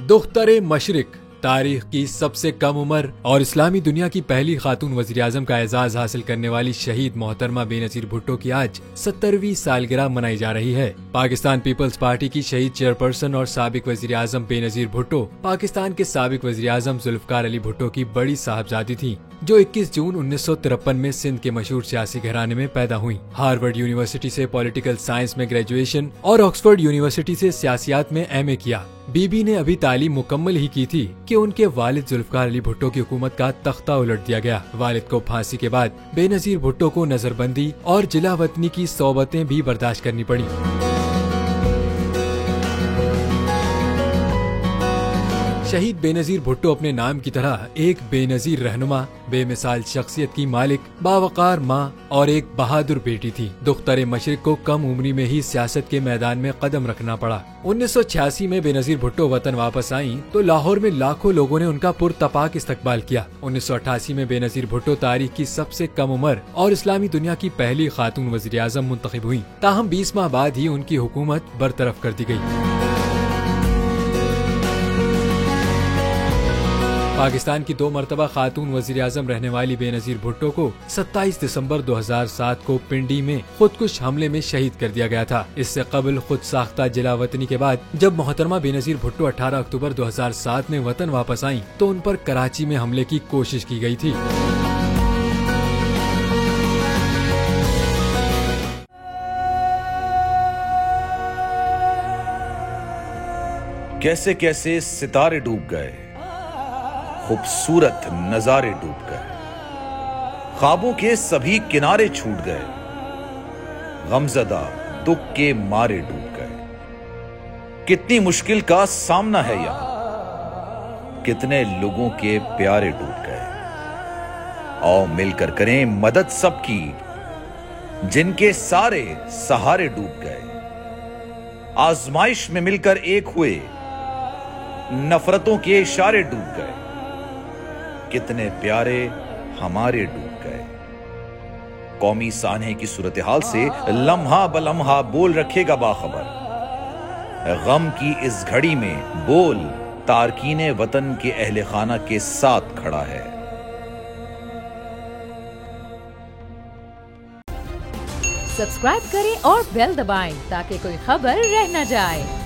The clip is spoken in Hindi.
दुख्तर मशरिक, तारीख की सबसे कम उम्र और इस्लामी दुनिया की पहली खातून वज़ीर आज़म का एजाज हासिल करने वाली शहीद मोहतरमा बेनज़ीर भुट्टो की आज 70वीं सालगिरह मनाई जा रही है। पाकिस्तान पीपल्स पार्टी की शहीद चेयरपर्सन और साबिक वज़ीर आज़म बेनज़ीर भुट्टो पाकिस्तान के साबिक वज़ीर आज़म जुल्फ़कार अली भुट्टो की बड़ी साहबजादी थी, जो 21 जून 1953 में सिंध के मशहूर सियासी घराने में पैदा हुई। हार्वर्ड यूनिवर्सिटी से पॉलिटिकल साइंस में ग्रेजुएशन और ऑक्सफोर्ड यूनिवर्सिटी से सियासियात में एमए किया। बीबी ने अभी तालीम मुकम्मल ही की थी कि उनके वालिद जुल्फ़कार अली भुट्टो की हुकूमत का तख्ता उलट दिया गया। वालिद को फांसी के बाद बेनज़ीर भुट्टो को नजरबंदी और जिला वतनी की सौबतें भी बर्दाश्त करनी पड़ी। शहीद बेनज़ीर भुट्टो अपने नाम की तरह एक बेनज़ीर रहनुमा, बेमिसाल शख्सियत की मालिक, बावकार माँ और एक बहादुर बेटी थी। दुख्तर मशरिक को कम उम्री में ही सियासत के मैदान में कदम रखना पड़ा। 1986 में बेनज़ीर भुट्टो वतन वापस आईं तो लाहौर में लाखों लोगों ने उनका पुरतपाक इस्तकबाल किया। 1988 में बेनज़ीर भुट्टो तारीख की सबसे कम उम्र और इस्लामी दुनिया की पहली खातून वज़ीर आज़म मुंतखब हुई। ताहम 20 माह बाद ही उनकी हुकूमत बरतरफ कर दी गयी। पाकिस्तान की 2 मरतबा खातून वज़ीर आज़म रहने वाली बेनज़ीर भुट्टो को 27 दिसंबर 2007 को पिंडी में खुदकुश हमले में शहीद कर दिया गया था। इससे कबल खुद साख्ता जिला वतनी के बाद जब मोहतरमा बेनज़ीर भुट्टो 18 अक्टूबर 2007 में वतन वापस आईं तो उन पर कराची में हमले की कोशिश की गई थी। कैसे कैसे सितारे डूब गए, खूबसूरत नजारे डूब गए, ख्वाबों के सभी किनारे छूट गए, गमज़दा दुख के मारे डूब गए। कितनी मुश्किल का सामना है यहां, कितने लोगों के प्यारे डूब गए। आओ मिलकर करें मदद सबकी, जिनके सारे सहारे डूब गए। आजमाइश में मिलकर एक हुए, नफरतों के इशारे डूब गए। कितने प्यारे हमारे डूब गए। कौमी सानहे की सूरत हाल से लम्हा बलम्हा बोल रखेगा बाखबर। गम की इस घड़ी में बोल तारकीने वतन के अहले खाना के साथ खड़ा है। सब्सक्राइब करें और बेल दबाएं ताकि कोई खबर रह न जाए।